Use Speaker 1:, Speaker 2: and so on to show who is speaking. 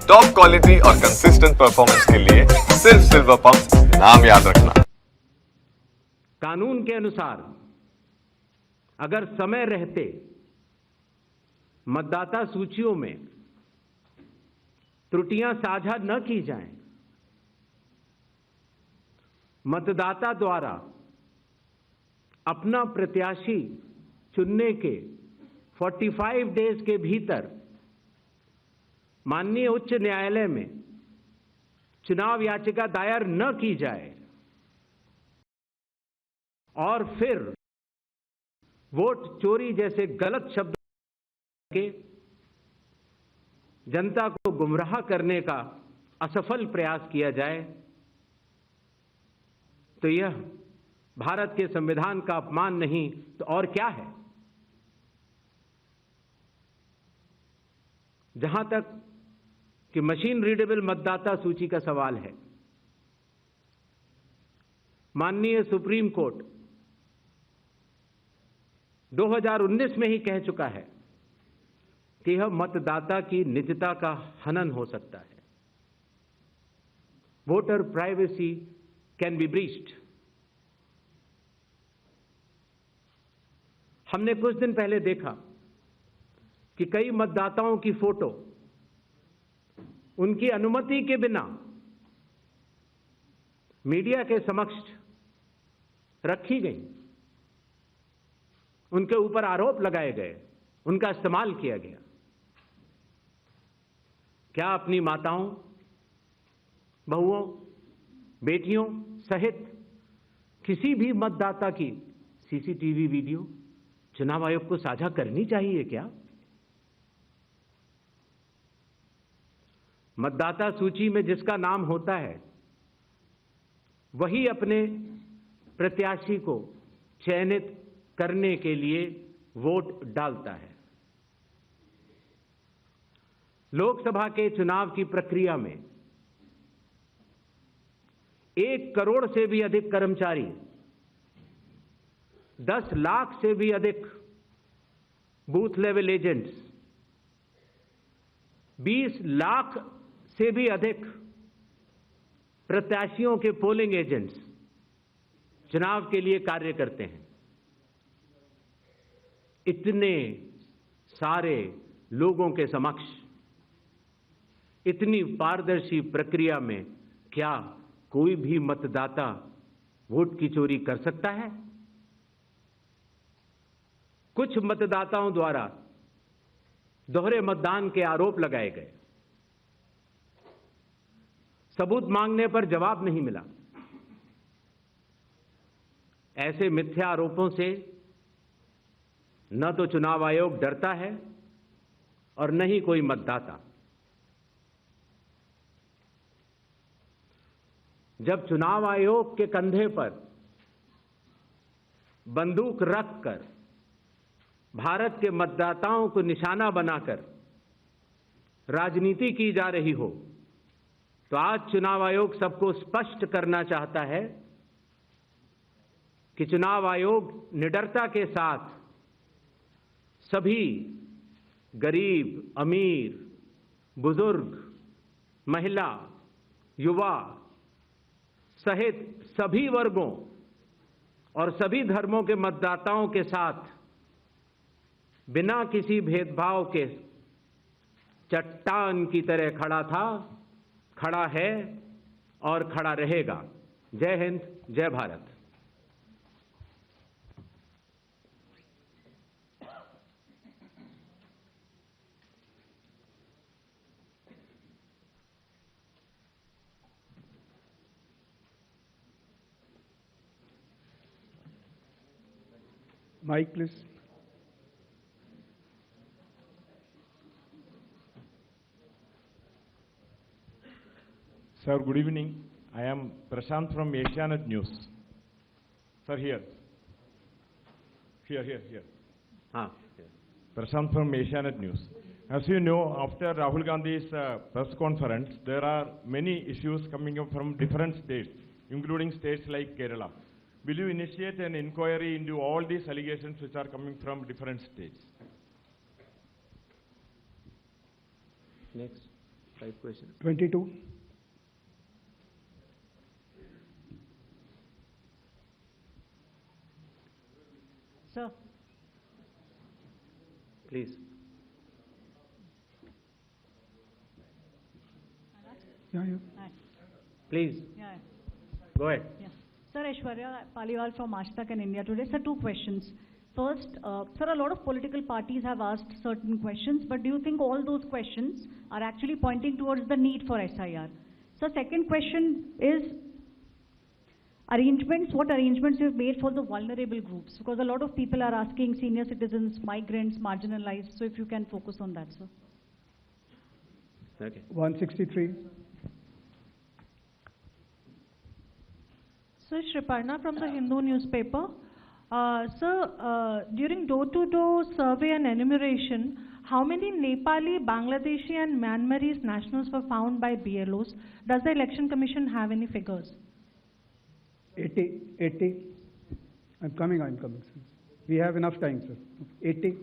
Speaker 1: Top quality और consistent performance के लिए सिर्फ सिल्वर पंप नाम याद रखना।
Speaker 2: कानून के अनुसार अगर समय रहते मतदाता सूचियों में त्रुटियां साझा न की जाएं, मतदाता द्वारा अपना प्रत्याशी चुनने के 45 डेज के भीतर माननीय उच्च न्यायालय में चुनाव याचिका दायर न की जाए और फिर वोट चोरी जैसे गलत शब्द के जनता को गुमराह करने का असफल प्रयास किया जाए तो यह भारत के संविधान का अपमान नहीं तो और क्या है। जहां तक कि मशीन रीडेबल मतदाता सूची का सवाल है, माननीय सुप्रीम कोर्ट 2019 में ही कह चुका है कि यह मतदाता की निजता का हनन हो सकता है। Voter privacy can be breached. हमने कुछ दिन पहले देखा कि कई मतदाताओं की फोटो उनकी अनुमति के बिना मीडिया के समक्ष रखी गई, उनके ऊपर आरोप लगाए गए, उनका इस्तेमाल किया गया। क्या अपनी माताओं, बहुओं, बेटियों सहित किसी भी मतदाता की सीसीटीवी वीडियो चुनाव आयोग को साझा करनी चाहिए क्या? मतदाता सूची में जिसका नाम होता है वही अपने प्रत्याशी को चयनित करने के लिए वोट डालता है। लोकसभा के चुनाव की प्रक्रिया में 1 करोड़ से भी अधिक कर्मचारी, 10 लाख से भी अधिक बूथ लेवल एजेंट्स, 20 लाख से भी अधिक प्रत्याशियों के पोलिंग एजेंट्स चुनाव के लिए कार्य करते हैं। इतने सारे लोगों के समक्ष इतनी पारदर्शी प्रक्रिया में क्या कोई भी मतदाता वोट की चोरी कर सकता है? कुछ मतदाताओं द्वारा दोहरे मतदान के आरोप लगाए गए, सबूत मांगने पर जवाब नहीं मिला। ऐसे मिथ्या आरोपों से न तो चुनाव आयोग डरता है और न ही कोई मतदाता। जब चुनाव आयोग के कंधे पर बंदूक रखकर भारत के मतदाताओं को निशाना बनाकर राजनीति की जा रही हो, तो आज चुनाव आयोग सबको स्पष्ट करना चाहता है कि चुनाव आयोग निडरता के साथ सभी गरीब, अमीर, बुजुर्ग, महिला, युवा सहित सभी वर्गों और सभी धर्मों के मतदाताओं के साथ बिना किसी भेदभाव के चट्टान की तरह खड़ा था, खड़ा है और खड़ा रहेगा। जय हिंद, जय Bharat.
Speaker 3: Mic, please.
Speaker 4: Sir, good evening. I am Prashant from Asianet News. Sir, here.
Speaker 2: हाँ,
Speaker 4: Prashant from Asianet News. As you know, after Rahul Gandhi's press conference, there are many issues coming up from different states, including states like Kerala. Will you initiate an inquiry into all these allegations which are coming from different states?
Speaker 2: next. 5 questions.
Speaker 3: 22.
Speaker 5: Sir.
Speaker 2: Please.
Speaker 3: Yeah.
Speaker 5: Hi.
Speaker 2: Please.
Speaker 5: Yeah.
Speaker 2: Go ahead.
Speaker 5: Yeah. Sir, Aishwarya Paliwal from Aaj and India Today. Sir, 2 questions. First, sir, a lot of political parties have asked certain questions, but do you think all those questions are actually pointing towards the need for SIR? So, second question is what arrangements you have made for the vulnerable groups? Because a lot of people are asking senior citizens, migrants, marginalized. So, if you can focus on that, sir.
Speaker 2: Okay.
Speaker 3: 163.
Speaker 6: So, Shriparna from the Hindu newspaper. Sir, during door-to-door survey and enumeration, how many Nepali, Bangladeshi and Myanmarese nationals were found by BLOs? Does the Election Commission have any figures?
Speaker 3: 80. I'm coming, sir. We have enough time, sir. 80.